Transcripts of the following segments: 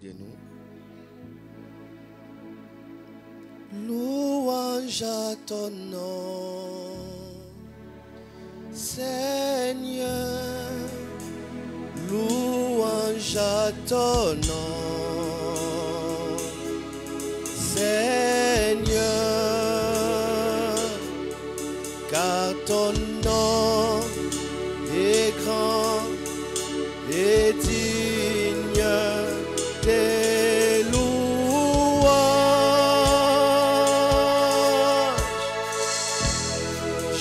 de nous. Louange à ton nom, Seigneur. Louange à ton nom, Seigneur. Car ton nom est grand et digne des louanges.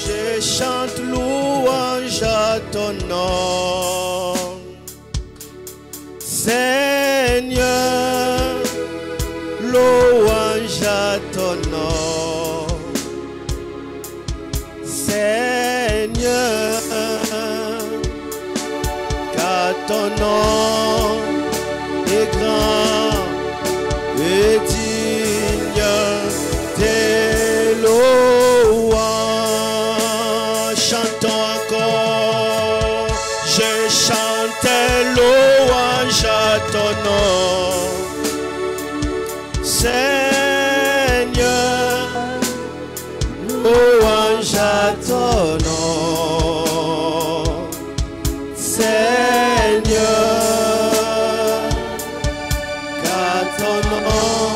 Je chante louange à ton nom, Seigneur. Louange à ton nom, Seigneur. Car ton nom est grand et digne des louanges. Chantons encore. Je chante louange à ton nom, Seigneur. Louange à ton nom, Seigneur. Car ton nom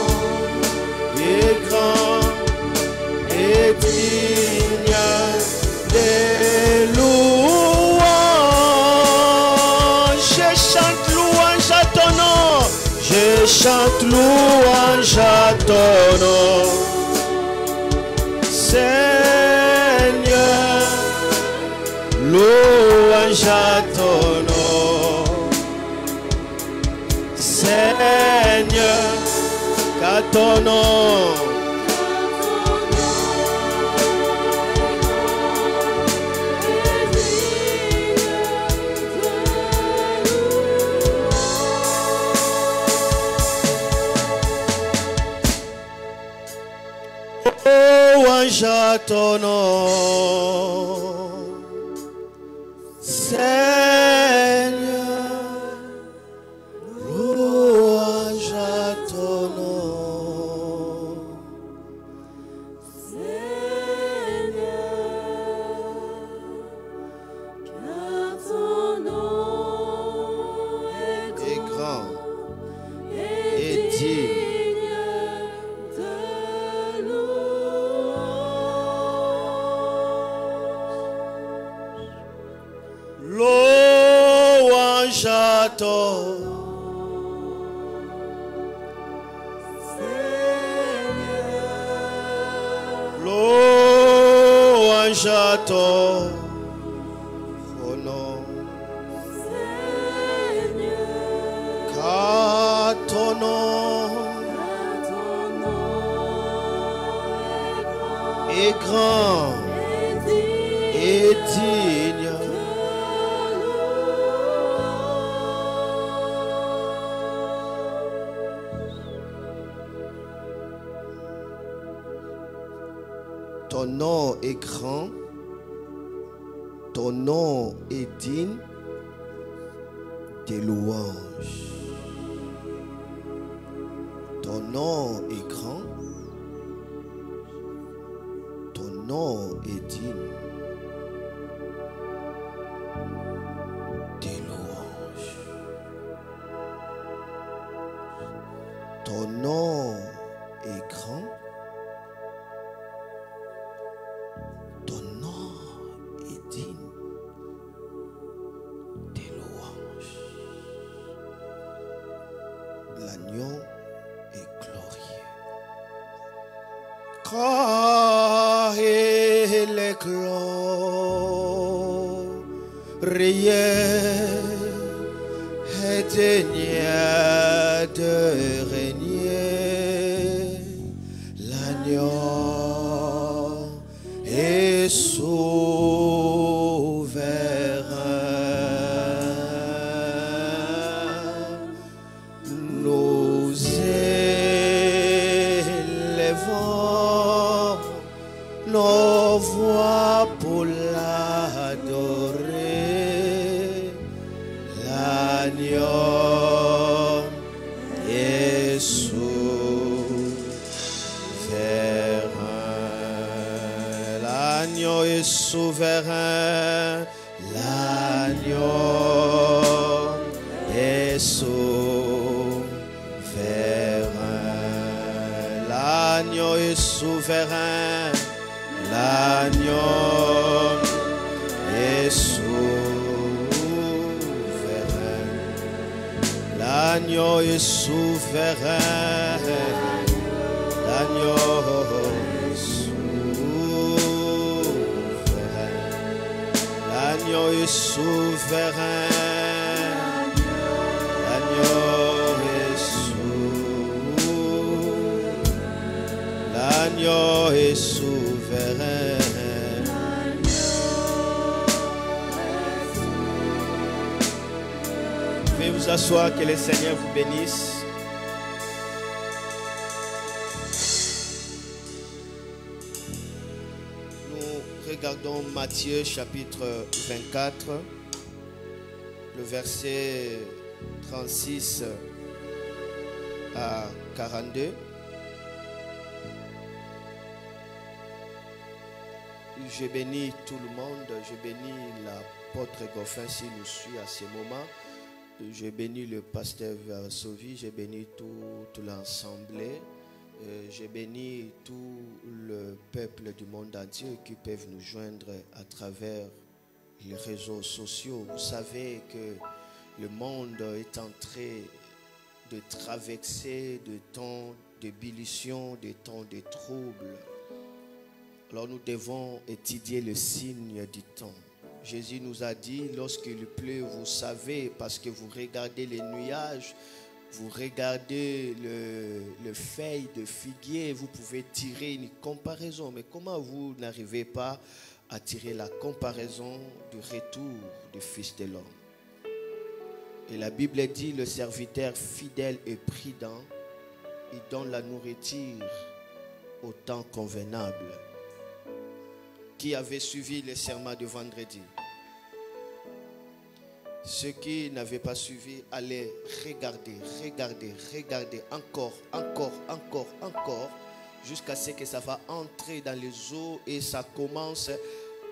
est grand et digne des louanges. Je chante louange à ton nom, je chante louange à ton nom, Seigneur. Louange à ton nom, Seigneur. Car ton nom louange à ton nom, Seigneur. Louange à ton nom, Seigneur. Car ton nom est grand et digne de louange à ton louange à ton nom, car ton nom est grand et digne. Ton nom est grand, ton nom est digne des louanges. Ton nom est grand, ton nom est digne des louanges. Ton nom est grand. Ton nom est digne des louanges. L'agneau est glorieux. Car il est glorieux et digne de régner. L'agneau est souverain. Nous élevons nos voix pour l'adorer. L'agneau est est souverain. L'agneau est souverain. L'agneau est souverain. L'agneau est souverain. L'agneau est souverain. L'agneau est souverain. L'agneau est souverain. L'agneau est souverain. L'agneau est souverain. L'agneau est souverain. Veuillez vous asseoir, que le Seigneur vous bénisse. Nous regardons Matthieu chapitre 24, le verset 36 à 42. Je bénis tout le monde, je bénis l'apôtre Goffin s'il nous suit à ce moment. Je bénis le pasteur Varsovi, je bénis tout l'assemblée, je bénis tout le peuple du monde entier qui peuvent nous joindre à travers les réseaux sociaux. Vous savez que le monde est en train de traverser des temps d'ébullition, des temps de troubles. Alors nous devons étudier le signe du temps. Jésus nous a dit, lorsqu'il pleut, vous savez, parce que vous regardez les nuages, vous regardez le feuille de figuier, vous pouvez tirer une comparaison. Mais comment vous n'arrivez pas à tirer la comparaison du retour du Fils de l'homme? Et la Bible dit, le serviteur fidèle et prudent, il donne la nourriture au temps convenable. Qui avait suivi le serment de vendredi? Ceux qui n'avaient pas suivi, allaient regarder, encore, jusqu'à ce que ça va entrer dans les eaux et ça commence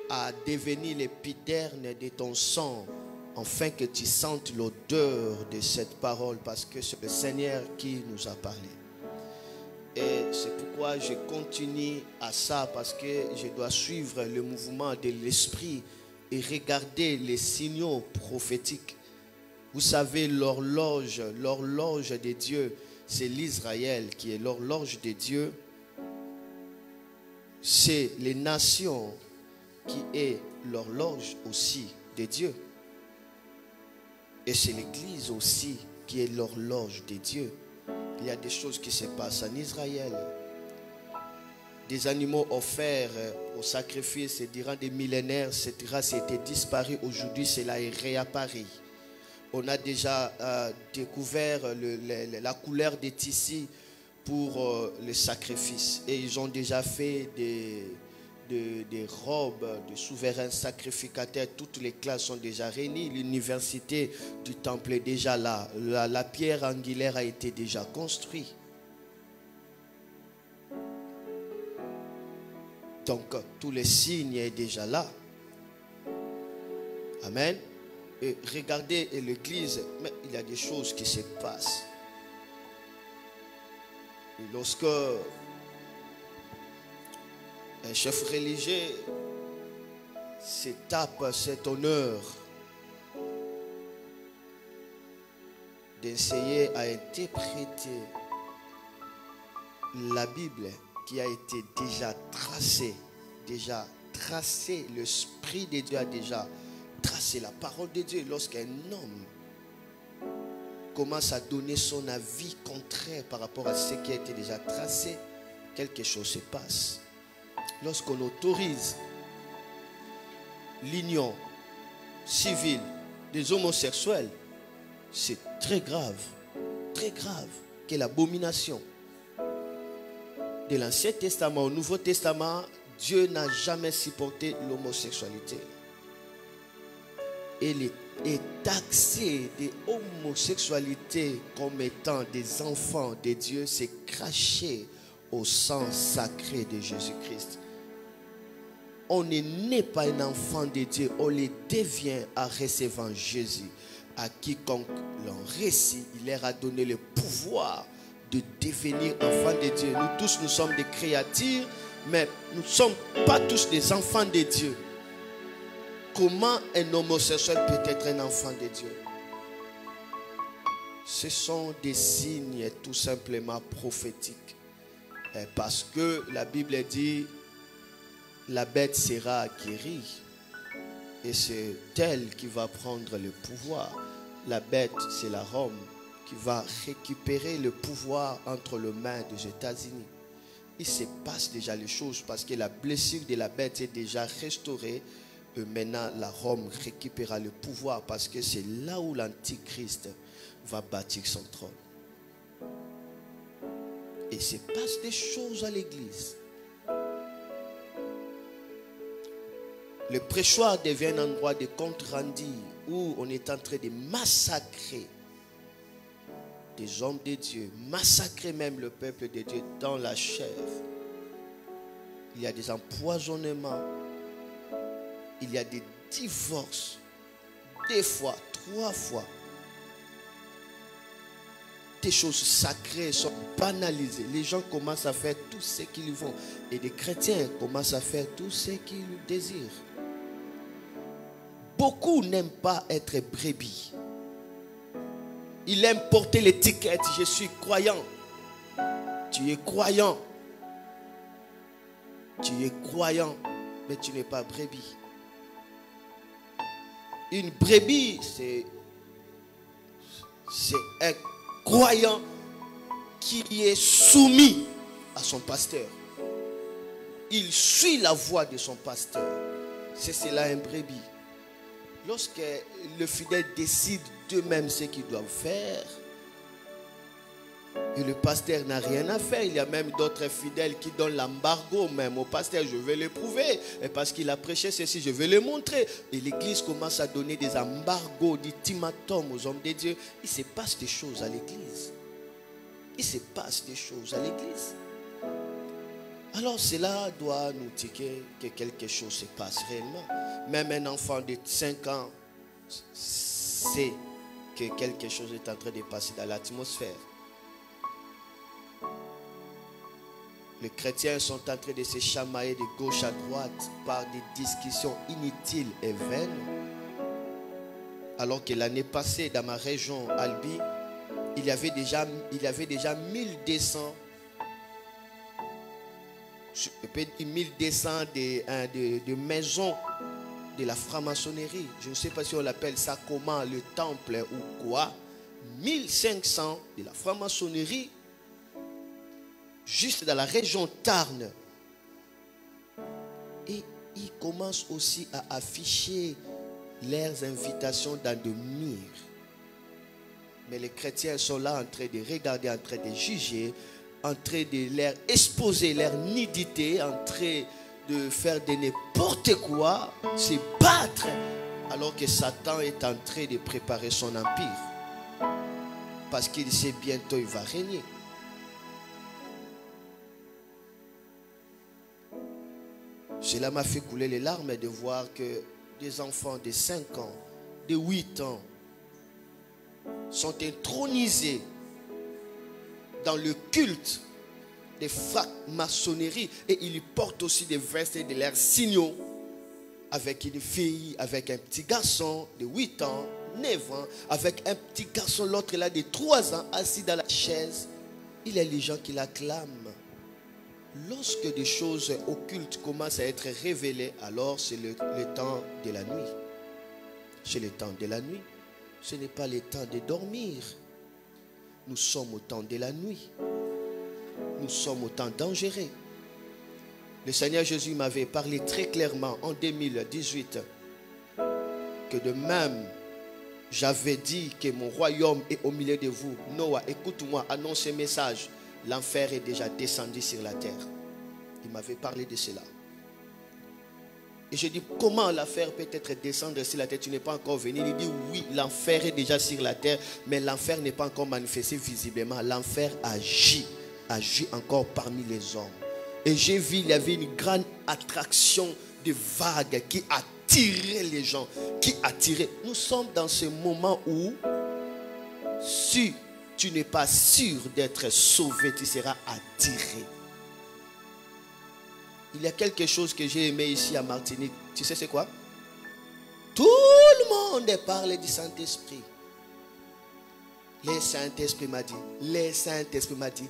à devenir l'épiderme de ton sang, afin que tu sentes l'odeur de cette parole, parce que c'est le Seigneur qui nous a parlé. Et c'est pourquoi je continue à ça, parce que je dois suivre le mouvement de l'esprit et regarder les signaux prophétiques. Vous savez, l'horloge de Dieu, c'est l'Israël qui est l'horloge de Dieu. C'est les nations qui est l'horloge aussi de Dieu. Et c'est l'Église aussi qui est l'horloge de Dieu. Il y a des choses qui se passent en Israël. Des animaux offerts au sacrifice durant des millénaires, cette race était disparue. Aujourd'hui, cela est réapparu. On a déjà découvert la couleur des tissus pour le sacrifice. Et ils ont déjà fait des robes de souverains sacrificateurs. Toutes les classes sont déjà réunies. L'université du temple est déjà là. La pierre angulaire a été déjà construite. Donc, tous les signes sont déjà là. Amen. Et regardez l'église, mais il y a des choses qui se passent. Et lorsque un chef religieux se tape cet honneur d'essayer à interpréter la Bible qui a été déjà tracée, l'Esprit de Dieu a déjà tracé la parole de Dieu. Lorsqu'un homme commence à donner son avis contraire par rapport à ce qui a été déjà tracé, quelque chose se passe. Lorsqu'on autorise l'union civile des homosexuels, c'est très grave que l'abomination de l'Ancien Testament au Nouveau Testament, Dieu n'a jamais supporté l'homosexualité. Et les et taxer des homosexualités comme étant des enfants de Dieu, c'est cracher au sang sacré de Jésus-Christ. On n'est pas un enfant de Dieu, on le devient en recevant Jésus. À quiconque l'on récit, il leur a donné le pouvoir de devenir enfants de Dieu. Nous tous, nous sommes des créatures, mais nous ne sommes pas tous des enfants de Dieu. Comment un homosexuel peut être un enfant de Dieu? Ce sont des signes tout simplement prophétiques. Parce que la Bible dit, la bête sera acquérie. Et c'est elle qui va prendre le pouvoir. La bête, c'est la Rome qui va récupérer le pouvoir entre les mains des États-Unis. Il se passe déjà les choses parce que la blessure de la bête est déjà restaurée. Et maintenant, la Rome récupérera le pouvoir parce que c'est là où l'Antichrist va bâtir son trône. Et il se passe des choses à l'église. Le prêchoir devient un endroit de compte rendu où on est en train de massacrer des hommes de Dieu, massacrer même le peuple de Dieu dans la chair. Il y a des empoisonnements, il y a des divorces, 2 fois, 3 fois. Des choses sacrées sont banalisées. Les gens commencent à faire tout ce qu'ils font. Et les chrétiens commencent à faire tout ce qu'ils désirent. Beaucoup n'aiment pas être brebis. Ils aiment porter l'étiquette. Je suis croyant. Tu es croyant. Tu es croyant. Mais tu n'es pas brebis. Une brebis, c'est un croyant qui est soumis à son pasteur. Il suit la voix de son pasteur. C'est cela un brebis. Lorsque le fidèle décide d'eux-mêmes ce qu'ils doivent faire, et le pasteur n'a rien à faire, il y a même d'autres fidèles qui donnent l'embargo même au pasteur. Je vais le prouver, et parce qu'il a prêché ceci, je vais le montrer. Et l'église commence à donner des embargos, des ultimatums aux hommes de Dieu. Il se passe des choses à l'église. Il se passe des choses à l'église. Alors cela doit nous indiquer que quelque chose se passe réellement. Même un enfant de 5 ans sait que quelque chose est en train de passer dans l'atmosphère. Les chrétiens sont en train de se chamailler de gauche à droite par des discussions inutiles et vaines. Alors que l'année passée, dans ma région, Albi, il y avait déjà 1200 de maisons de la franc-maçonnerie. Je ne sais pas si on l'appelle ça comment, le temple ou quoi. 1500 de la franc-maçonnerie juste dans la région Tarn. Et ils commencent aussi à afficher leurs invitations dans de murs. Mais les chrétiens sont là en train de regarder, en train de juger, en train de leur exposer leur nudité, en train de faire de n'importe quoi, se battre, alors que Satan est en train de préparer son empire. Parce qu'il sait bientôt il va régner. Cela m'a fait couler les larmes de voir que des enfants de 5 ans, de 8 ans, sont intronisés dans le culte des francs-maçonneries et ils portent aussi des vestes de leurs signaux avec une fille, avec un petit garçon de 8 ans, 9 ans, avec un petit garçon, l'autre là de 3 ans, assis dans la chaise. Il y a les gens qui l'acclament. Lorsque des choses occultes commencent à être révélées, alors c'est le temps de la nuit. C'est le temps de la nuit. Ce n'est pas le temps de dormir. Nous sommes au temps de la nuit. Nous sommes au temps dangereux. Le Seigneur Jésus m'avait parlé très clairement en 2018 que de même, j'avais dit que mon royaume est au milieu de vous. Noah, écoute-moi, annonce ce message. L'enfer est déjà descendu sur la terre. Il m'avait parlé de cela. Et je dis, comment l'enfer peut être descendre sur la terre? Tu n'es pas encore venu. Il dit, oui, l'enfer est déjà sur la terre, mais l'enfer n'est pas encore manifesté visiblement. L'enfer agit encore parmi les hommes. Et j'ai vu, il y avait une grande attraction de vagues qui attirait les gens, qui attirait. Nous sommes dans ce moment où, si tu n'es pas sûr d'être sauvé, tu seras attiré. Il y a quelque chose que j'ai aimé ici à Martinique. Tu sais c'est quoi? Tout le monde parle du Saint-Esprit. Le Saint-Esprit m'a dit. Le Saint-Esprit m'a dit.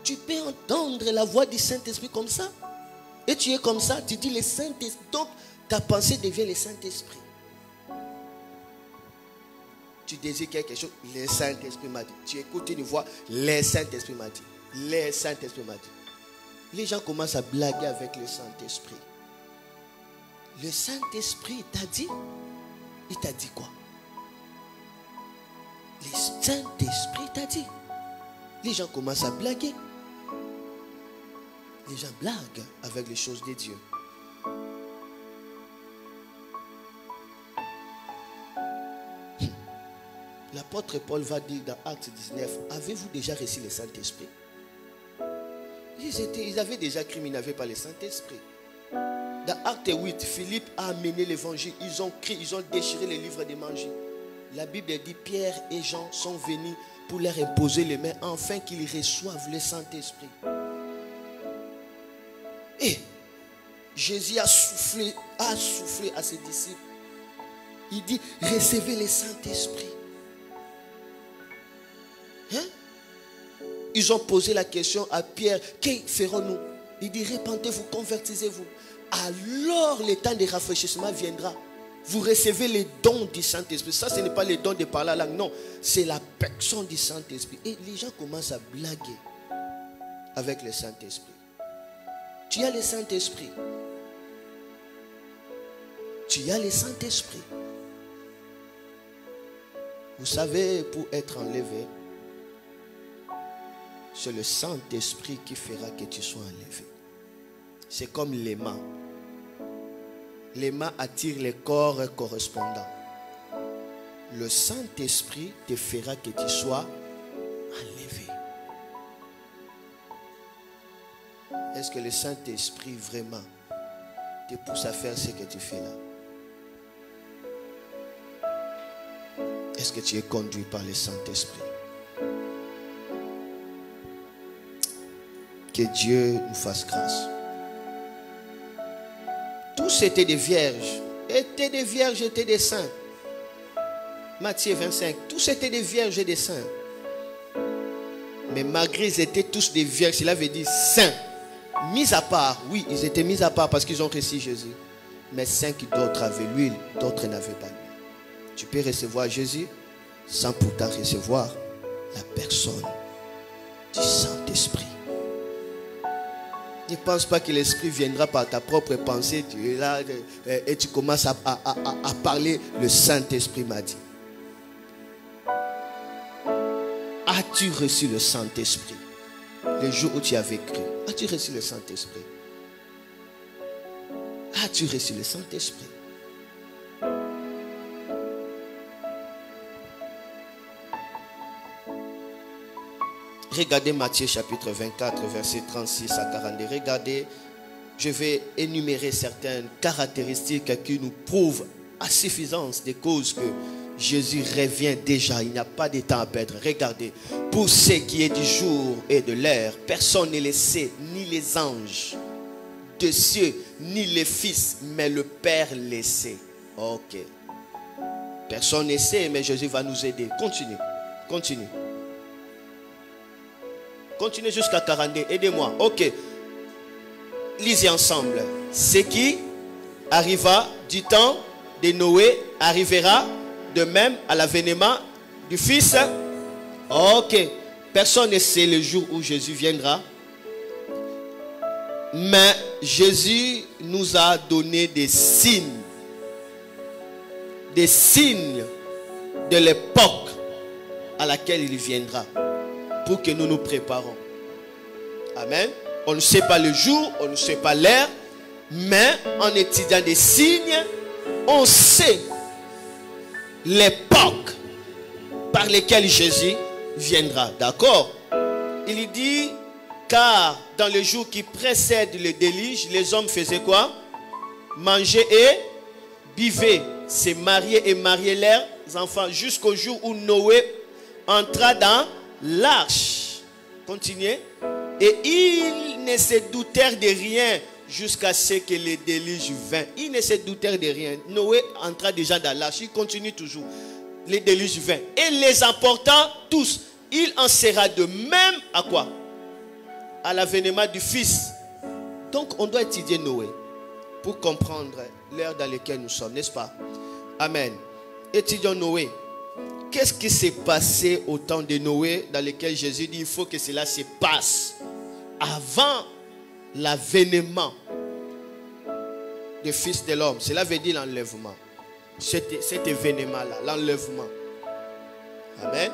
Tu peux entendre la voix du Saint-Esprit comme ça? Et tu es comme ça, tu dis le Saint-Esprit. Donc ta pensée devient le Saint-Esprit. Tu désires quelque chose, le Saint-Esprit m'a dit. Tu écoutes une voix, le Saint-Esprit m'a dit. Le Saint-Esprit m'a dit. Les gens commencent à blaguer avec le Saint-Esprit. Le Saint-Esprit t'a dit. Il t'a dit quoi? Le Saint-Esprit t'a dit. Les gens commencent à blaguer. Les gens blaguent avec les choses de Dieu. L'apôtre Paul va dire dans Acte 19, avez-vous déjà reçu le Saint-Esprit? Ils avaient déjà crié, mais ils n'avaient pas le Saint-Esprit. Dans Acte 8, Philippe a amené l'évangile. Ils ont crié, ils ont déchiré les livres d'évangile. La Bible dit, Pierre et Jean sont venus pour leur imposer les mains, afin qu'ils reçoivent le Saint-Esprit. Et Jésus a soufflé à ses disciples. Il dit, recevez le Saint-Esprit. Hein? Ils ont posé la question à Pierre, que ferons-nous? Il dit, repentez-vous, convertissez-vous. Alors le temps de rafraîchissement viendra. Vous recevez les dons du Saint-Esprit. Ça, ce n'est pas les dons de parler la langue, non. C'est la personne du Saint-Esprit. Et les gens commencent à blaguer avec le Saint-Esprit. Tu as le Saint-Esprit. Tu as le Saint-Esprit. Vous savez, pour être enlevé, c'est le Saint-Esprit qui fera que tu sois enlevé. C'est comme l'aimant. L'aimant attire les corps correspondants. Le Saint-Esprit te fera que tu sois enlevé. Est-ce que le Saint-Esprit vraiment te pousse à faire ce que tu fais là? Est-ce que tu es conduit par le Saint-Esprit? Que Dieu nous fasse grâce. Tous étaient des vierges. Étaient des vierges, étaient des saints. Matthieu 25. Tous étaient des vierges et des saints. Mais malgré ils étaient tous des vierges, cela veut dire saints. Mis à part, oui, ils étaient mis à part parce qu'ils ont reçu Jésus. Mais 5 d'autres avaient l'huile, d'autres n'avaient pas l'huile. Tu peux recevoir Jésus sans pourtant recevoir la personne du Saint-Esprit. Ne pense pas que l'Esprit viendra par ta propre pensée. Tu es là et tu commences à parler. Le Saint-Esprit m'a dit. As-tu reçu le Saint-Esprit le jour où tu avais cru? As-tu reçu le Saint-Esprit? As-tu reçu le Saint-Esprit? Regardez Matthieu chapitre 24, verset 36 à 42. Regardez, je vais énumérer certaines caractéristiques qui nous prouvent à suffisance des causes que Jésus revient déjà. Il n'y a pas de temps à perdre. Regardez, pour ce qui est du jour et de l'heure, personne ne le sait, ni les anges de cieux, ni les fils, mais le Père le sait. Ok. Personne ne sait, mais Jésus va nous aider. Continue, continue. Continuez jusqu'à 42. Aidez-moi. Ok. Lisez ensemble. Ce qui arriva du temps de Noé arrivera de même à l'avènement du Fils. Ok. Personne ne sait le jour où Jésus viendra. Mais Jésus nous a donné des signes. Des signes de l'époque à laquelle il viendra. Pour que nous nous préparons. Amen. On ne sait pas le jour, on ne sait pas l'heure, mais en étudiant des signes, on sait l'époque par laquelle Jésus viendra. D'accord? Il dit, car dans le jour qui précède le déluge, les hommes faisaient quoi? Manger et buvaient, se marier et marier leurs enfants, jusqu'au jour où Noé entra dans l'arche. Continuez. Et ils ne se doutèrent de rien jusqu'à ce que le déluge vint. Ils ne se doutèrent de rien. Noé entra déjà dans l'arche. Il continue toujours. Le déluge vint. Et les emportant tous. Il en sera de même à quoi? À l'avènement du Fils. Donc on doit étudier Noé pour comprendre l'ère dans laquelle nous sommes, n'est-ce pas? Amen. Étudions Noé. Qu'est-ce qui s'est passé au temps de Noé dans lequel Jésus dit il faut que cela se passe avant l'avènement du Fils de l'homme? Cela veut dire l'enlèvement. Cet événement-là, l'enlèvement. Amen.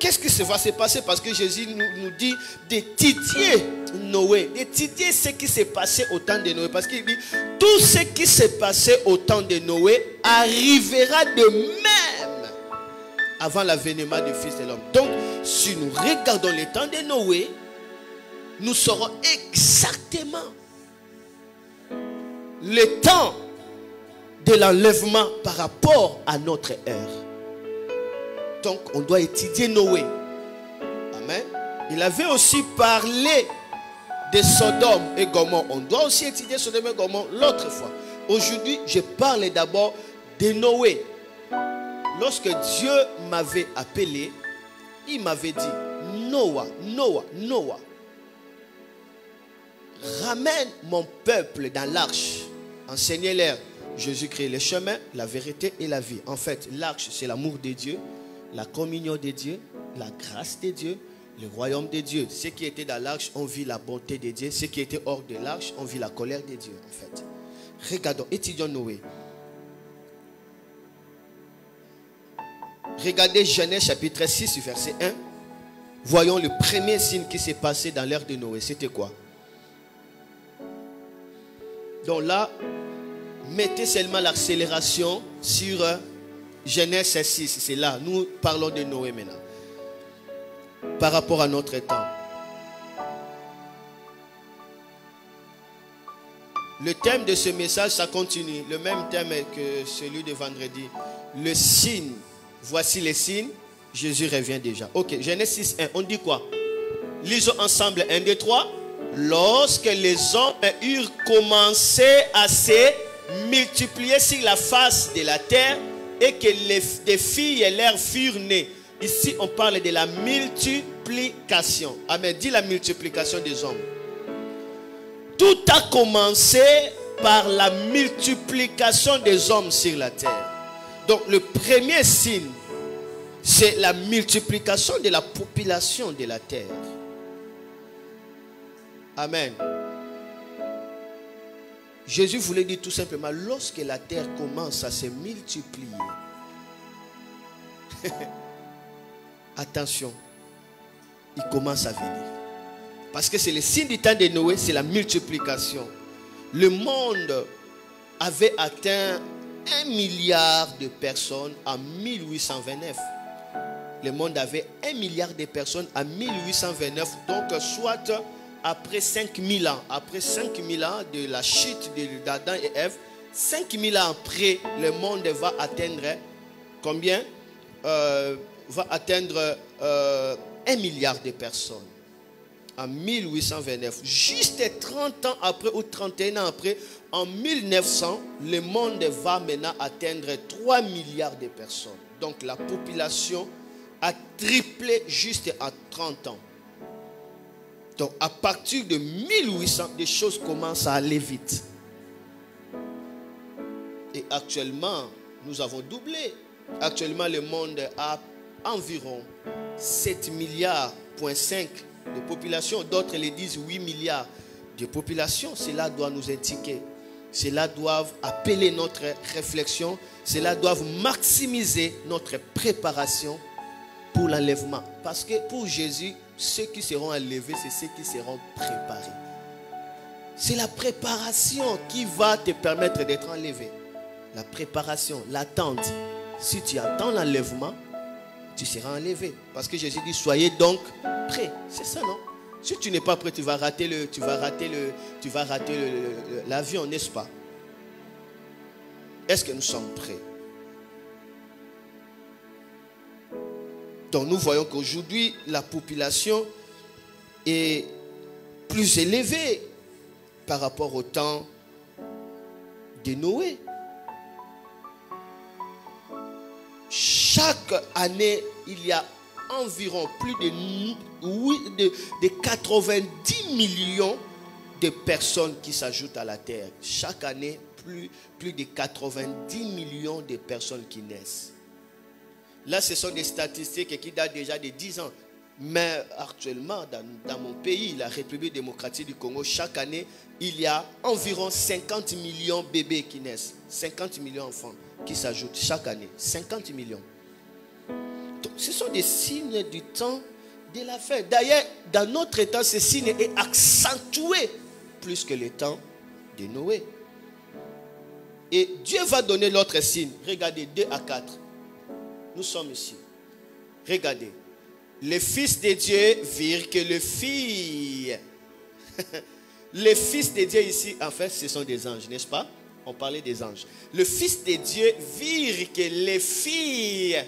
Qu'est-ce qui va se passer? Parce que Jésus nous dit d'étudier Noé, d'étudier ce qui s'est passé au temps de Noé. Parce qu'il dit tout ce qui s'est passé au temps de Noé arrivera de même avant l'avènement du Fils de l'homme. Donc, si nous regardons le temps de Noé, nous saurons exactement le temps de l'enlèvement par rapport à notre ère. Donc, on doit étudier Noé. Amen. Il avait aussi parlé de Sodome et Gomorrhe. On doit aussi étudier Sodome et Gomorrhe l'autre fois. Aujourd'hui, je parle d'abord de Noé. Lorsque Dieu m'avait appelé, il m'avait dit, Noah, ramène mon peuple dans l'arche. Enseignez-leur. Jésus crée le chemin, la vérité et la vie. En fait, l'arche, c'est l'amour de Dieu, la communion de Dieu, la grâce de Dieu, le royaume de Dieu. Ceux qui étaient dans l'arche, on vit la bonté de Dieu. Ceux qui étaient hors de l'arche, on vit la colère de Dieu, en fait. Regardons, étudions Noé. Regardez Genèse chapitre 6, verset 1. Voyons le premier signe qui s'est passé dans l'ère de Noé. C'était quoi? Donc là, mettez seulement l'accélération sur Genèse 6. C'est là, nous parlons de Noé maintenant. Par rapport à notre temps. Le thème de ce message, ça continue. Le même thème que celui de vendredi. Le signe. Voici les signes. Jésus revient déjà. Ok, Genèse 6, 1. On dit quoi? Lisons ensemble. 1, 2, 3. Lorsque les hommes eurent commencé à se multiplier sur la face de la terre et que des filles et leurs furent nées. Ici, on parle de la multiplication. Amen. Dis la multiplication des hommes. Tout a commencé par la multiplication des hommes sur la terre. Donc, le premier signe, c'est la multiplication de la population de la terre. Amen. Jésus voulait dire tout simplement, lorsque la terre commence à se multiplier, attention, il commence à venir. Parce que c'est le signe du temps de Noé, c'est la multiplication. Le monde avait atteint 1 milliard de personnes en 1829. Le monde avait 1 milliard de personnes en 1829, donc soit après 5000 ans. Après 5000 ans de la chute d'Adam et Ève, 5000 ans après, le monde va atteindre combien? Va atteindre 1 milliard de personnes. En 1829, juste 30 ans après ou 31 ans après, en 1900, le monde va maintenant atteindre 3 milliards de personnes. Donc la population a triplé juste en 30 ans. Donc à partir de 1800, des choses commencent à aller vite. Et actuellement, nous avons doublé. Actuellement, le monde a environ 7 milliards, 5 de population. D'autres les disent 8 milliards de population. Cela doit nous indiquer. Cela doit appeler notre réflexion. Cela doit maximiser notre préparation pour l'enlèvement. Parce que pour Jésus, ceux qui seront enlevés, c'est ceux qui seront préparés. C'est la préparation qui va te permettre d'être enlevé. La préparation, l'attente. Si tu attends l'enlèvement, tu seras enlevé. Parce que Jésus dit, soyez donc prêts. C'est ça, non? Si tu n'es pas prêt, tu vas rater l'avion, n'est-ce pas? Est-ce que nous sommes prêts? Donc nous voyons qu'aujourd'hui, la population est plus élevée par rapport au temps de Noé. Chaque année, il y a environ plus de 90 millions de personnes qui s'ajoutent à la terre. Chaque année, plus de 90 millions de personnes qui naissent. Là, ce sont des statistiques qui datent déjà de 10 ans. Mais actuellement, dans mon pays, la République démocratique du Congo, chaque année, il y a environ 50 millions de bébés qui naissent. 50 millions d'enfants qui s'ajoutent chaque année. 50 millions. Donc, ce sont des signes du temps de la fin. D'ailleurs, dans notre temps, ce signe est accentué plus que le temps de Noé. Et Dieu va donner l'autre signe. Regardez, 2 à 4. Nous sommes ici. Regardez. Les fils de Dieu virent que le fils. Les fils de Dieu ici, en fait, ce sont des anges, n'est-ce pas? On parlait des anges. Le fils de Dieu virent que les filles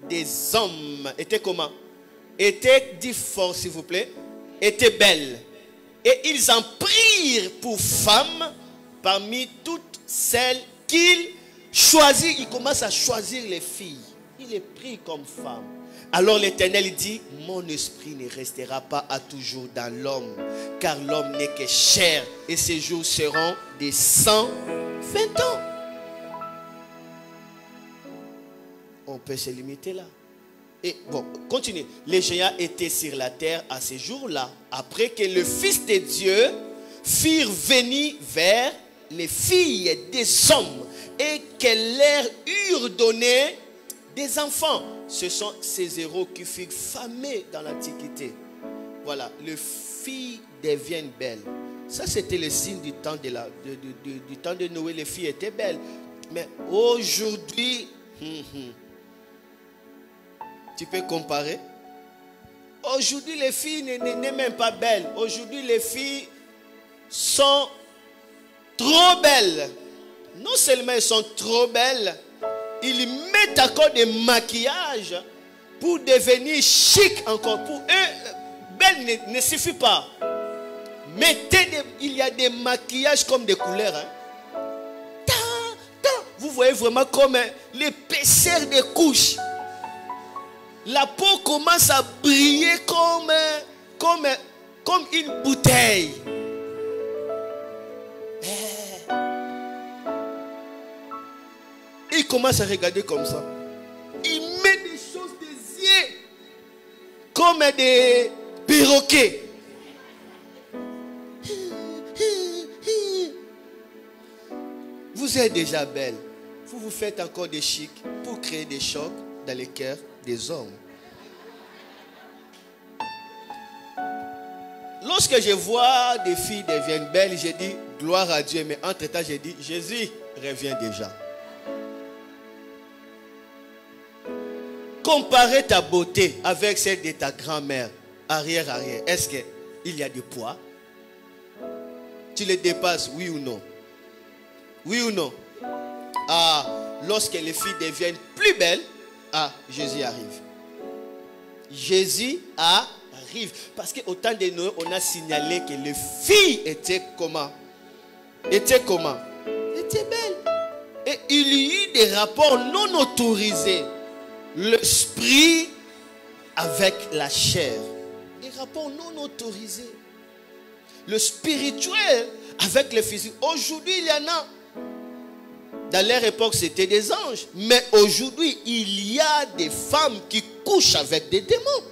des hommes étaient comment? Étaient, dit fort s'il vous plaît, étaient belles. Et ils en prirent pour femmes parmi toutes celles qu'ils choisirent. Ils commencent à choisir les filles. Il est pris comme femme. Alors l'Éternel dit, mon esprit ne restera pas à toujours dans l'homme, car l'homme n'est que chair, et ses jours seront des 120 ans. On peut se limiter là. Et bon, continue. Les géants étaient sur la terre à ces jours-là, après que le Fils de Dieu firent venir vers les filles des hommes, et qu'elles leur eurent donné des enfants. Ce sont ces héros qui furent famés dans l'Antiquité. Voilà, les filles deviennent belles. Ça, c'était le signe du temps du temps de Noé. Les filles étaient belles. Mais aujourd'hui, tu peux comparer. Aujourd'hui, les filles n'est même pas belles. Aujourd'hui, les filles sont trop belles. Non seulement elles sont trop belles, ils mettent encore des maquillages pour devenir chic encore. Pour eux, belle ne suffit pas. Il y a des maquillages comme des couleurs. Hein. Vous voyez vraiment comme l'épaisseur des couches. La peau commence à briller comme une bouteille. Il commence à regarder comme ça. Il met des choses des yeux comme des perroquets. Vous êtes déjà belle. Vous vous faites encore des chics pour créer des chocs dans les cœurs des hommes. Lorsque je vois des filles deviennent belles, je dis gloire à Dieu. Mais entre-temps, je dis Jésus revient déjà. Comparer ta beauté avec celle de ta grand-mère, arrière. Est-ce qu'il y a du poids? Tu les dépasses, oui ou non? Oui ou non? Ah, lorsque les filles deviennent plus belles, Jésus arrive. Jésus arrive. Parce qu'au temps de Noé, on a signalé que les filles étaient comment? Étaient belles. Et il y eut des rapports non autorisés. L'esprit avec la chair. Des rapports non autorisés. Le spirituel avec le physique. Aujourd'hui, il y en a. Dans leur époque, c'était des anges. Mais aujourd'hui, il y a des femmes qui couchent avec des démons.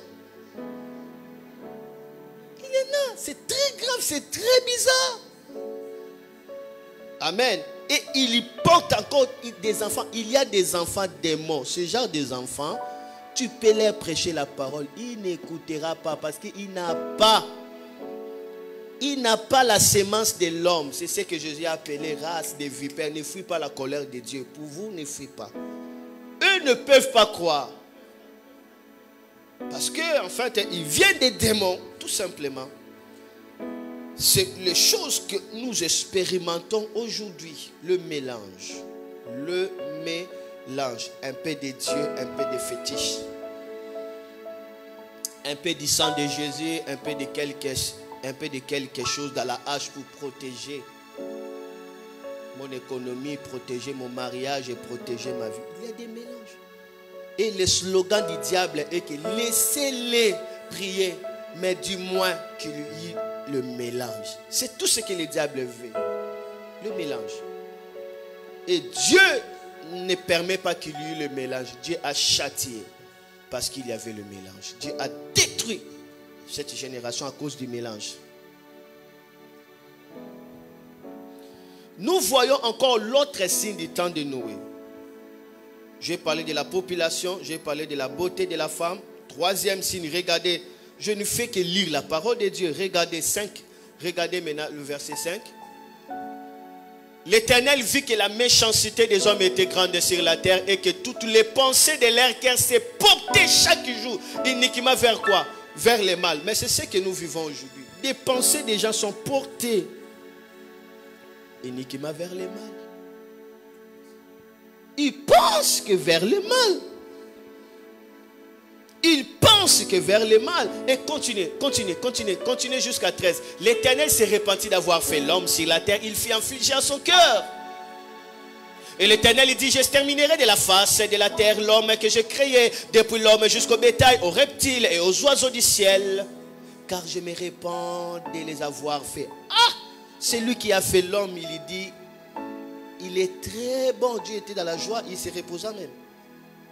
Il y en a. C'est très grave, c'est très bizarre. Amen. Et il y porte encore des enfants. Il y a des enfants démons. Ce genre des enfants, Tu peux leur prêcher la parole. Il n'écoutera pas parce qu'il n'a pas. Il n'a pas la sémence de l'homme. C'est ce que Jésus a appelé race de vipères. Ne fuis pas la colère de Dieu. Pour vous, ne fuis pas. Eux ne peuvent pas croire. Parce que, en fait, ils viennent des démons, tout simplement. C'est les choses que nous expérimentons aujourd'hui. Le mélange. Le mélange. Un peu de Dieu, un peu de fétiche. Un peu du sang de Jésus, un peu de quelque chose dans la hache pour protéger mon économie, protéger mon mariage et protéger ma vie. Il y a des mélanges. Et le slogan du diable est que laissez-les prier, mais du moins qu'il y ait le mélange. C'est tout ce que le diable veut. Le mélange. Et Dieu ne permet pas qu'il y ait le mélange. Dieu a châtié parce qu'il y avait le mélange. Dieu a détruit cette génération à cause du mélange. Nous voyons encore l'autre signe du temps de Noé. J'ai parlé de la population, j'ai parlé de la beauté de la femme. Troisième signe, regardez, je ne fais que lire la parole de Dieu. Regardez maintenant le verset 5. L'Éternel vit que la méchanceté des hommes était grande sur la terre et que toutes les pensées de leur cœur se portaient chaque jour uniquement vers quoi? Vers le mal. Mais c'est ce que nous vivons aujourd'hui. Des pensées des gens sont portées uniquement vers le mal. Ils pensent que vers le mal. Ils pensent que vers le mal. Et continuez jusqu'à 13. L'Éternel s'est repenti d'avoir fait l'homme sur la terre. Il fit infliger à son cœur. Et l'Éternel dit, j'exterminerai de la face de la terre l'homme que j'ai créé, depuis l'homme jusqu'au bétail, aux reptiles et aux oiseaux du ciel. Car je me répands de les avoir fait. Ah! C'est lui qui a fait l'homme, il dit, il est très bon. Dieu était dans la joie, il se reposa même.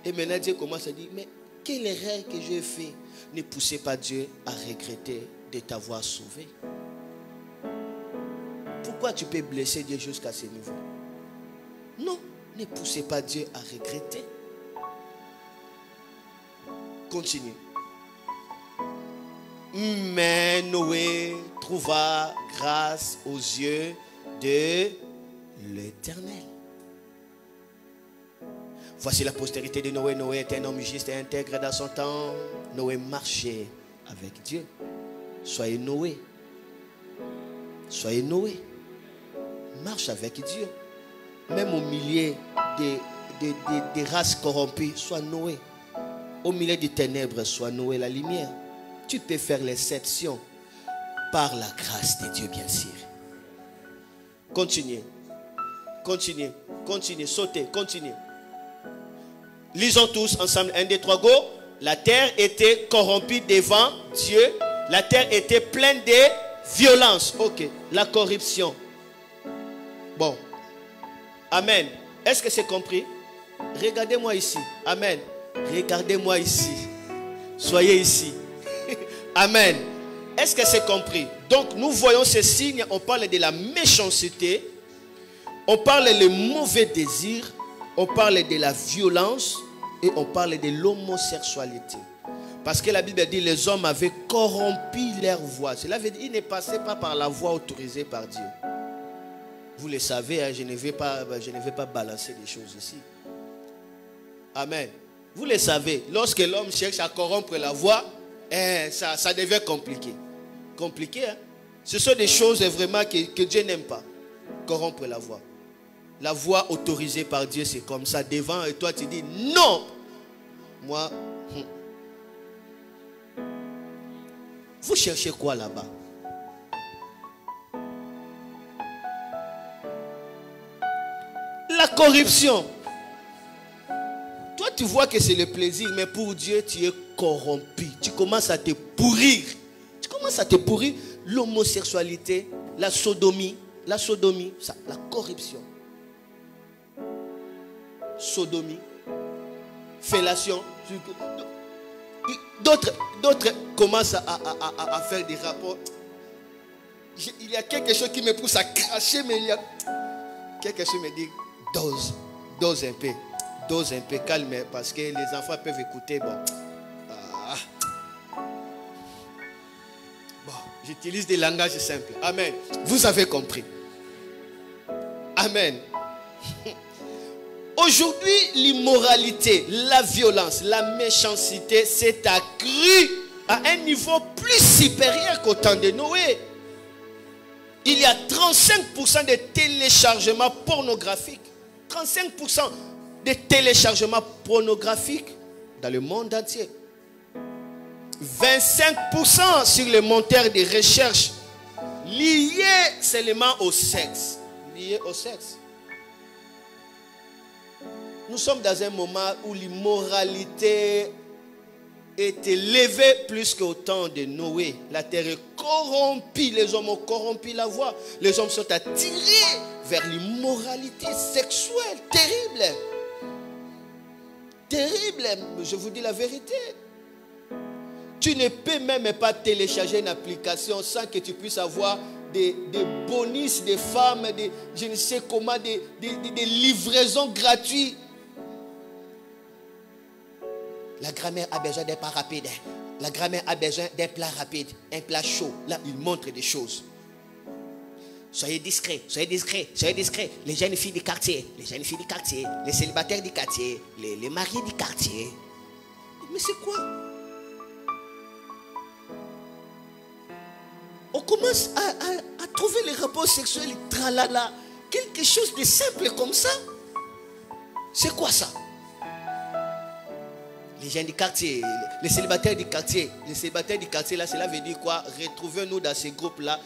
Et maintenant Dieu commence à dire, mais quelle erreur que j'ai fait? Ne poussez pas Dieu à regretter de t'avoir sauvé. Pourquoi tu peux blesser Dieu jusqu'à ce niveau? Non, ne poussez pas Dieu à regretter. Continue. Mais Noé trouva grâce aux yeux de l'Éternel. Voici la postérité de Noé. Noé était un homme juste et intègre dans son temps. Noé marchait avec Dieu. Soyez Noé. Soyez Noé. Marche avec Dieu. Même au milieu des races corrompues, sois Noé. Au milieu des ténèbres, sois Noé, la lumière. Tu peux faire l'exception par la grâce de Dieu, bien sûr. Continuez. Sautez, continuez. Lisons tous ensemble. 1, 2, 3, go. La terre était corrompue devant Dieu. La terre était pleine de violence. Ok. La corruption. Bon. Amen. Est-ce que c'est compris? Regardez-moi ici. Amen. Regardez-moi ici. Soyez ici. Amen. Est-ce que c'est compris? Donc nous voyons ces signes. On parle de la méchanceté. On parle des mauvais désirs. On parle de la violence. Et on parle de l'homosexualité. Parce que la Bible dit les hommes avaient corrompu leur voie. Cela veut dire qu'ils ne passaient pas par la voie autorisée par Dieu. Vous le savez, hein, je ne vais pas balancer des choses ici. Amen. Vous le savez, lorsque l'homme cherche à corrompre la voie, ça devient compliqué. Compliqué, hein? Ce sont des choses vraiment que Dieu n'aime pas. Corrompre la voie. La voie autorisée par Dieu, c'est comme ça devant et toi tu dis non. Moi, vous cherchez quoi là-bas? La corruption. Toi tu vois que c'est le plaisir, mais pour Dieu tu es corrompu. Tu commences à te pourrir. Tu commences à te pourrir. L'homosexualité, la sodomie, ça, la corruption. Sodomie, fellation. D'autres commencent à faire des rapports. Il y a quelque chose qui me pousse à cracher, mais il y a quelque chose qui me dit dose un peu. dose impeccable, mais parce que les enfants peuvent écouter, bon. Bon, j'utilise des langages simples. Amen. Vous avez compris. Amen. Aujourd'hui, l'immoralité, la violence, la méchanceté s'est accrue à un niveau plus supérieur qu'au temps de Noé. Il y a 35% de téléchargements pornographiques. 35% de téléchargements pornographiques dans le monde entier. 25% sur les moteurs de recherche liés seulement au sexe. Liés au sexe. Nous sommes dans un moment où l'immoralité est élevée plus qu'au temps de Noé. La terre est corrompue, les hommes ont corrompu la voie. Les hommes sont attirés vers l'immoralité sexuelle. Terrible. Terrible, je vous dis la vérité. Tu ne peux même pas télécharger une application sans que tu puisses avoir des bonus, des femmes, je ne sais comment, des livraisons gratuites. La grand-mère a besoin d'un pas rapide. La grand-mère a besoin d'un plat rapide, un plat chaud. Là, il montre des choses. Soyez discrets, soyez discrets, soyez discrets. Les jeunes filles du quartier, les jeunes filles du quartier, les célibataires du quartier, les mariés du quartier. Mais c'est quoi? On commence à trouver les rapports sexuels, tralala. Quelque chose de simple comme ça. C'est quoi ça? Les gens du quartier, les célibataires du quartier. Les célibataires du quartier, là, cela veut dire quoi? Retrouvez-nous dans ces groupes-là.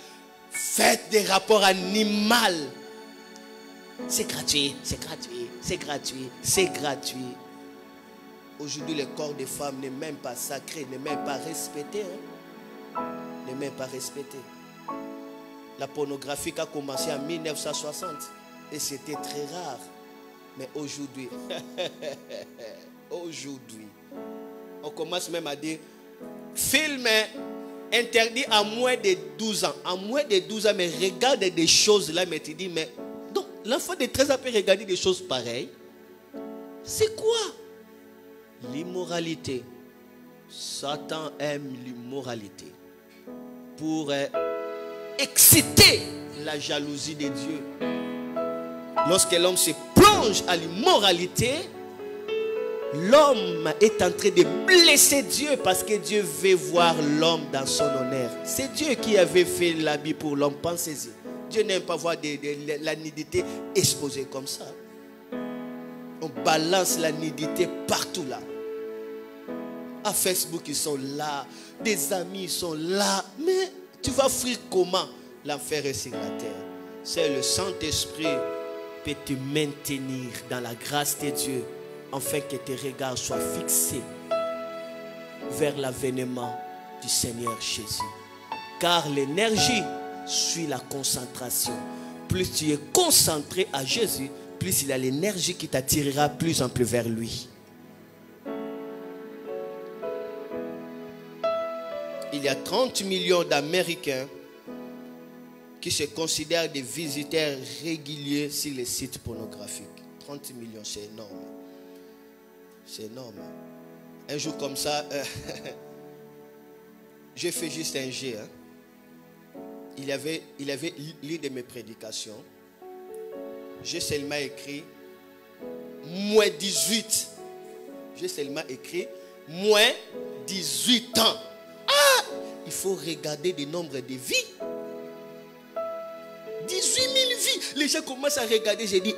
Faites des rapports animaux. C'est gratuit, c'est gratuit, c'est gratuit, c'est gratuit. Aujourd'hui, le corps des femmes n'est même pas sacré, n'est même pas respecté. N'est même pas respecté. La pornographie a commencé en 1960 et c'était très rare. Mais aujourd'hui, aujourd'hui, on commence même à dire film interdit à moins de 12 ans. À moins de 12 ans, mais regarde des choses là, mais tu dis, mais donc l'enfant de 13 ans peut regarder des choses pareilles. C'est quoi? L'immoralité. Satan aime l'immoralité pour exciter la jalousie de Dieu. Lorsque l'homme se plonge à l'immoralité, l'homme est en train de blesser Dieu parce que Dieu veut voir l'homme dans son honneur. C'est Dieu qui avait fait l'habit pour l'homme, pensez-y. Dieu n'aime pas voir la nudité exposée comme ça. On balance la nudité partout là. À Facebook, ils sont là. Des amis, ils sont là. Mais tu vas fuir comment? L'enfer est sur la terre. C'est le Saint-Esprit qui peut te maintenir dans la grâce de Dieu, afin que tes regards soient fixés vers l'avènement du Seigneur Jésus. Car l'énergie suit la concentration. Plus tu es concentré à Jésus, plus il a l'énergie qui t'attirera plus en plus vers lui. Il y a 30 millions d'Américains qui se considèrent des visiteurs réguliers sur les sites pornographiques. 30 millions, c'est énorme. C'est énorme. Un jour comme ça, j'ai fait juste un jet. Il avait lu de mes prédications. J'ai seulement écrit moins 18. J'ai seulement écrit moins 18 ans. Ah! Il faut regarder le nombre de vies. 18 000 vies. Les gens commencent à regarder. J'ai dit,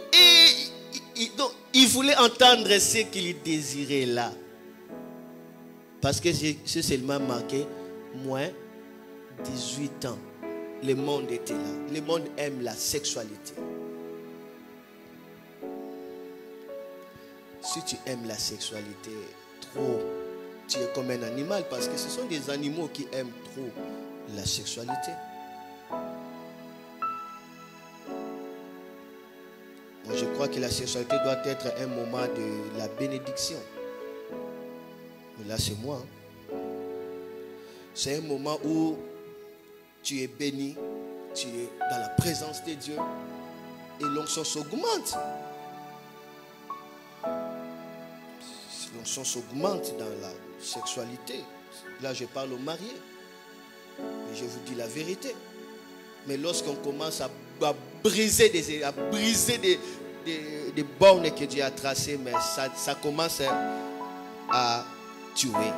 donc, ils voulaient entendre ce qu'ils désiraient là. Parce que j'ai seulement marqué moins 18 ans. Le monde était là. Le monde aime la sexualité. Si tu aimes la sexualité trop, tu es comme un animal, parce que ce sont des animaux qui aiment trop la sexualité. Moi, je crois que la sexualité doit être un moment de la bénédiction. Mais là, c'est moi. C'est un moment où tu es béni, tu es dans la présence de Dieu et l'onction s'augmente. tension s'augmente dans la sexualité. Là, je parle aux mariés. Et je vous dis la vérité. Mais lorsqu'on commence à briser des bornes que Dieu a tracées, mais ça commence à tuer.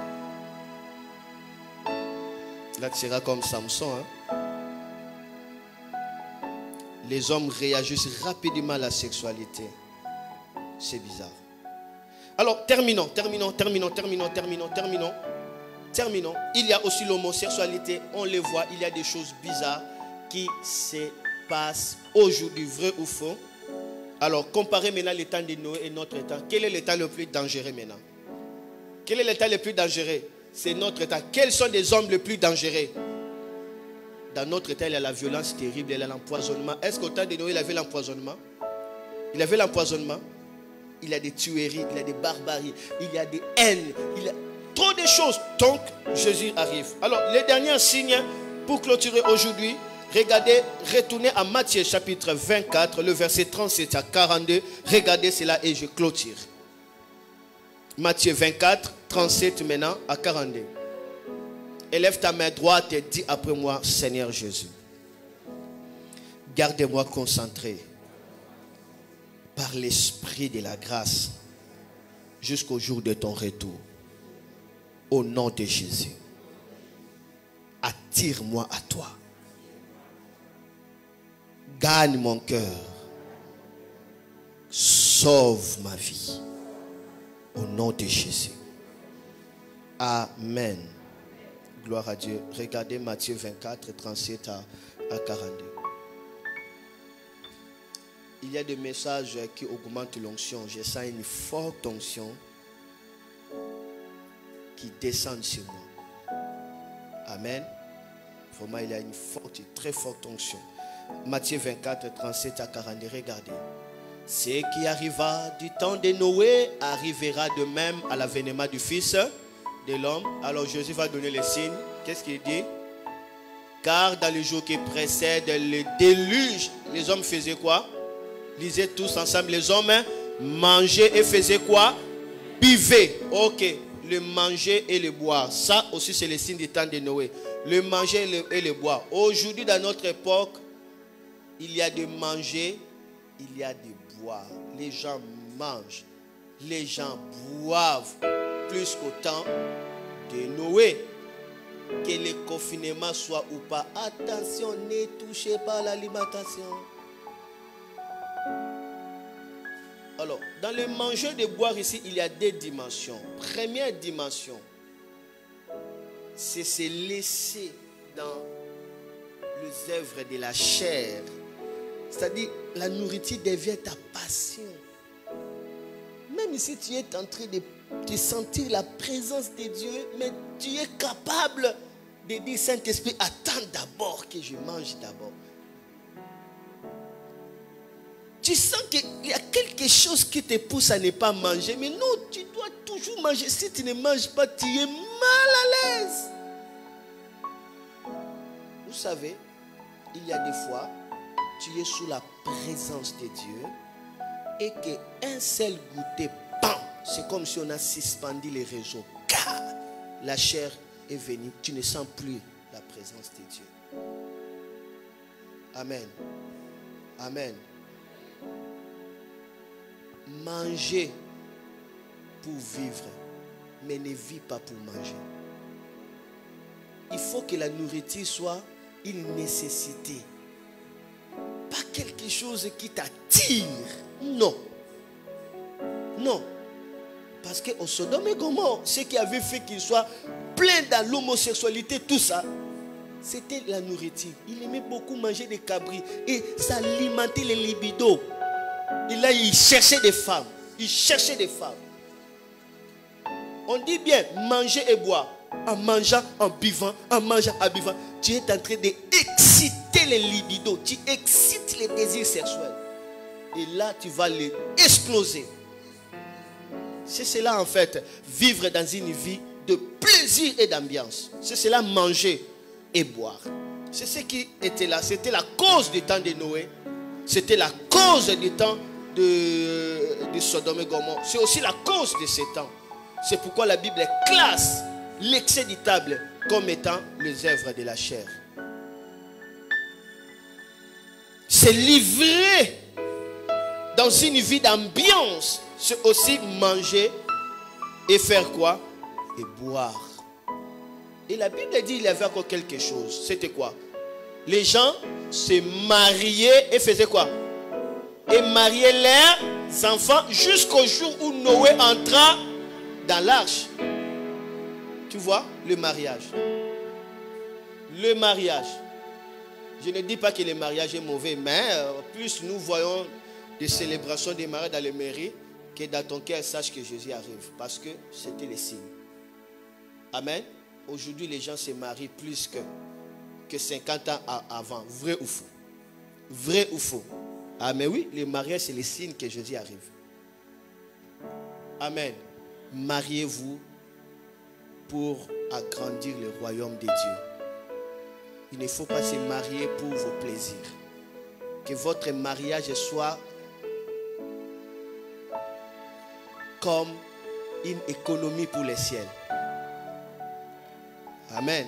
Là, tu seras comme Samson. Hein? Les hommes réagissent rapidement à la sexualité. C'est bizarre. Alors, terminons. Il y a aussi l'homosexualité. On le voit, il y a des choses bizarres qui se passent aujourd'hui, vrai ou faux. Alors, comparez maintenant le temps de Noé et notre temps. Quel est le temps le plus dangereux maintenant? Quel est le temps le plus dangereux? C'est notre temps. Quels sont les hommes les plus dangereux? Dans notre temps, il y a la violence terrible, il y a l'empoisonnement. Est-ce qu'au temps de Noé, il avait l'empoisonnement? Il avait l'empoisonnement. Il y a des tueries, il y a des barbaries, il y a des haines, il y a trop de choses. Donc, Jésus arrive. Alors, les derniers signes pour clôturer aujourd'hui, regardez, retournez à Matthieu chapitre 24, le verset 37 à 42. Regardez cela et je clôture. Matthieu 24, 37 maintenant à 42. Élève ta main droite et dis après moi, Seigneur Jésus, gardez-moi concentré par l'esprit de la grâce jusqu'au jour de ton retour. Au nom de Jésus, attire-moi à toi. Gagne mon cœur. Sauve ma vie. Au nom de Jésus. Amen. Gloire à Dieu. Regardez Matthieu 24, 37 à 42. Il y a des messages qui augmentent l'onction. Je sens une forte onction qui descend sur moi. Amen. Vraiment, il y a une forte, très forte onction. Matthieu 24, 37 à 42. Regardez. Ce qui arriva du temps de Noé arrivera de même à l'avènement du Fils de l'homme. Alors Jésus va donner les signes. Qu'est-ce qu'il dit? Car dans les jours qui précèdent le déluge, les hommes faisaient quoi? Lisaient tous ensemble. Les hommes mangeaient et faisaient quoi? Buvaient. Ok. Le manger et le boire. Ça aussi c'est le signe du temps de Noé. Le manger et le boire. Aujourd'hui dans notre époque, il y a de manger, il y a de boire. Les gens mangent. Les gens boivent plus qu'au temps de Noé. Que le confinement soit ou pas. Attention, ne touchez pas l'alimentation. Alors, dans le manger et le boire ici, il y a deux dimensions. Première dimension, c'est se laisser dans les œuvres de la chair. C'est-à-dire, la nourriture devient ta passion. Même si tu es en train de sentir la présence de Dieu, mais tu es capable de dire, Saint-Esprit, attends d'abord que je mange d'abord. Tu sens qu'il y a quelque chose qui te pousse à ne pas manger, mais non, tu dois toujours manger. Si tu ne manges pas, tu es mal à l'aise. Vous savez, il y a des fois, tu es sous la présence de Dieu et qu'un seul goûter, bam, c'est comme si on a suspendu les réseaux. Car la chair est venue, tu ne sens plus la présence de Dieu. Amen. Amen. Manger pour vivre, mais ne vis pas pour manger. Il faut que la nourriture soit une nécessité. Pas quelque chose qui t'attire. Non. Non. Parce qu'au Sodome et Gomorrhe, ce qui avait fait qu'il soit plein dans l'homosexualité, tout ça, c'était la nourriture. Il aimait beaucoup manger des cabris et ça alimentait les libidos. Et là, il cherchait des femmes. Il cherchait des femmes. On dit bien manger et boire. En mangeant, en buvant, en mangeant, en buvant. Tu es en train d'exciter les libidos. Tu excites les désirs sexuels. Et là, tu vas les exploser. C'est cela en fait, vivre dans une vie de plaisir et d'ambiance. C'est cela, manger et boire. C'est ce qui était là. C'était la cause du temps de Noé. C'était la cause du temps de Sodome et Gomorrhe. C'est aussi la cause de ces temps. C'est pourquoi la Bible classe l'excès du table comme étant les œuvres de la chair. C'est livrer dans une vie d'ambiance. C'est aussi manger et faire quoi? Et boire. Et la Bible dit qu'il y avait encore quelque chose. C'était quoi? Les gens se mariaient et faisaient quoi? Et mariaient leurs enfants jusqu'au jour où Noé entra dans l'arche. Tu vois, le mariage. Le mariage. Je ne dis pas que le mariage est mauvais, mais plus nous voyons des célébrations des mariages dans les mairies, que dans ton cœur, sache que Jésus arrive. Parce que c'était les signes. Amen. Aujourd'hui, les gens se marient plus que 50 ans avant. Vrai ou faux? Vrai ou faux? Ah mais oui, le mariage, c'est les signes que Jésus arrive. Amen. Mariez-vous pour agrandir le royaume de Dieu. Il ne faut pas se marier pour vos plaisirs. Que votre mariage soit comme une économie pour les ciels. Amen.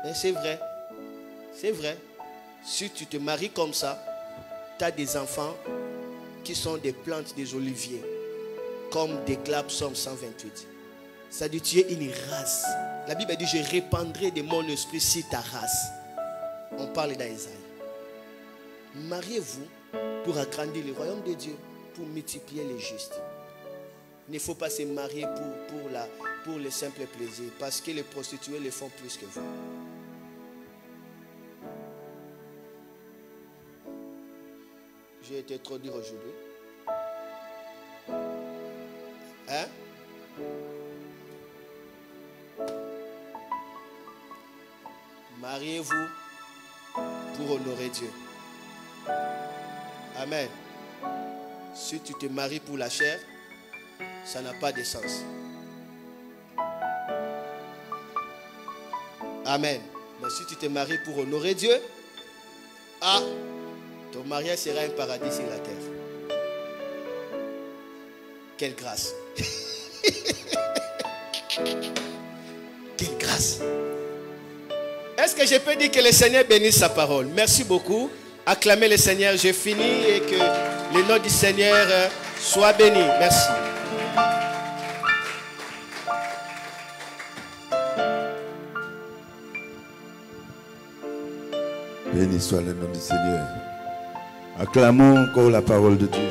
Mais c'est vrai. C'est vrai. Si tu te maries comme ça, tu as des enfants qui sont des plantes des oliviers, comme déclare Psaume 128. Ça dit, tu es une race. La Bible dit, je répandrai de mon esprit sur ta race. On parle d'Isaïe. Mariez-vous pour agrandir le royaume de Dieu, pour multiplier les justes. Il ne faut pas se marier pour les simples plaisirs, parce que les prostituées le font plus que vous. J'ai été trop dur aujourd'hui. Hein? Mariez-vous pour honorer Dieu. Amen. Si tu te maries pour la chair, ça n'a pas de sens. Amen. Mais si tu te maries pour honorer Dieu, ton mariage sera un paradis sur la terre. Quelle grâce. Quelle grâce. Est-ce que je peux dire que le Seigneur bénisse sa parole? Merci beaucoup. Acclamez le Seigneur. J'ai fini et que le nom du Seigneur soit béni. Merci. Béni soit le nom du Seigneur. Acclamons encore la parole de Dieu.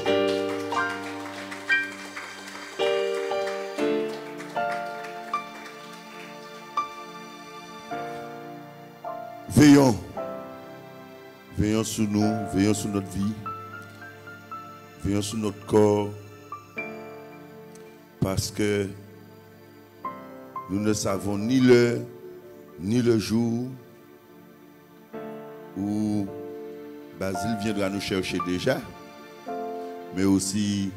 Veillons sur nous, veillons sur notre vie, veillons sur notre corps, parce que nous ne savons ni l'heure, ni le jour où Basile viendra nous chercher déjà, mais aussi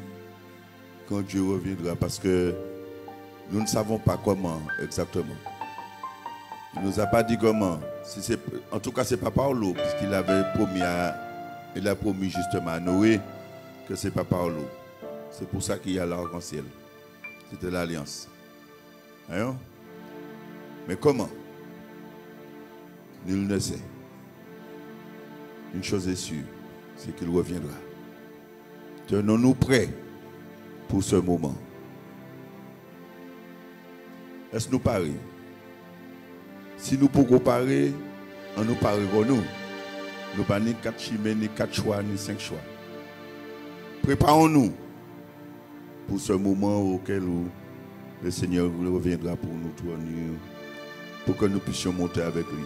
quand Dieu reviendra, parce que nous ne savons pas comment exactement. Il ne nous a pas dit comment. En tout cas, ce n'est pas Paulo, puisqu'il avait promis il a promis justement à Noé que ce n'est pas Paulo. C'est pour ça qu'il y a l'arc-en-ciel. C'était l'alliance. Hein? Mais comment? Nul ne sait. Une chose est sûre, c'est qu'il reviendra. Tenons-nous prêts pour ce moment. Est-ce que nous parler? Si nous pouvons parler, on nous parlerons nous. Nous pas ni 4 chimères, ni 4 choix, ni 5 choix. Préparons-nous pour ce moment auquel le Seigneur reviendra pour nous tourner, pour que nous puissions monter avec lui.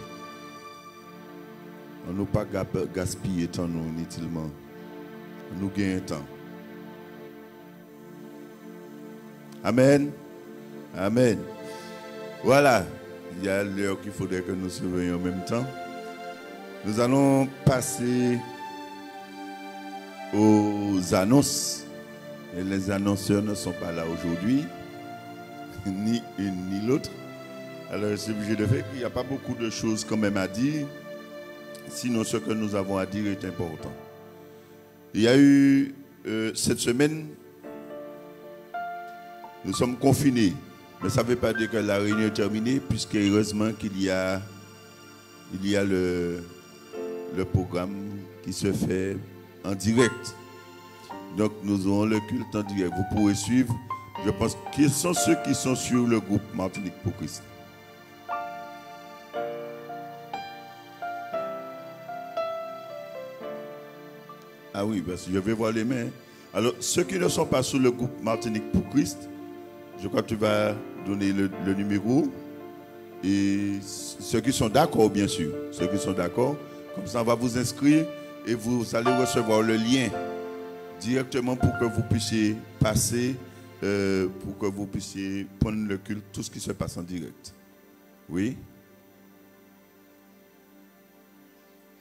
On ne nous pas gaspiller temps nous inutilement. On nous gagne temps. Amen. Amen. Voilà. Il y a l'heure qu'il faudrait que nous surveillions en même temps. Nous allons passer aux annonces. Et les annonceurs ne sont pas là aujourd'hui, ni une ni l'autre. Alors je suis obligé de faire qu'il n'y a pas beaucoup de choses quand même à dire. Sinon ce que nous avons à dire est important. Il y a eu cette semaine Nous sommes confinés. Mais ça ne veut pas dire que la réunion est terminée, puisque heureusement qu'il y a le programme qui se fait en direct. Donc nous aurons le culte en direct. Vous pourrez suivre. Je pense qu'ils sont ceux qui sont sur le groupe Martinique pour Christ. Ah oui, parce que je vais voir les mains. Alors, ceux qui ne sont pas sur le groupe Martinique pour Christ, je crois que tu vas donner le numéro. Et ceux qui sont d'accord, bien sûr. Ceux qui sont d'accord, comme ça, on va vous inscrire et vous allez recevoir le lien directement pour que vous puissiez passer, pour que vous puissiez prendre le culte, tout ce qui se passe en direct. Oui?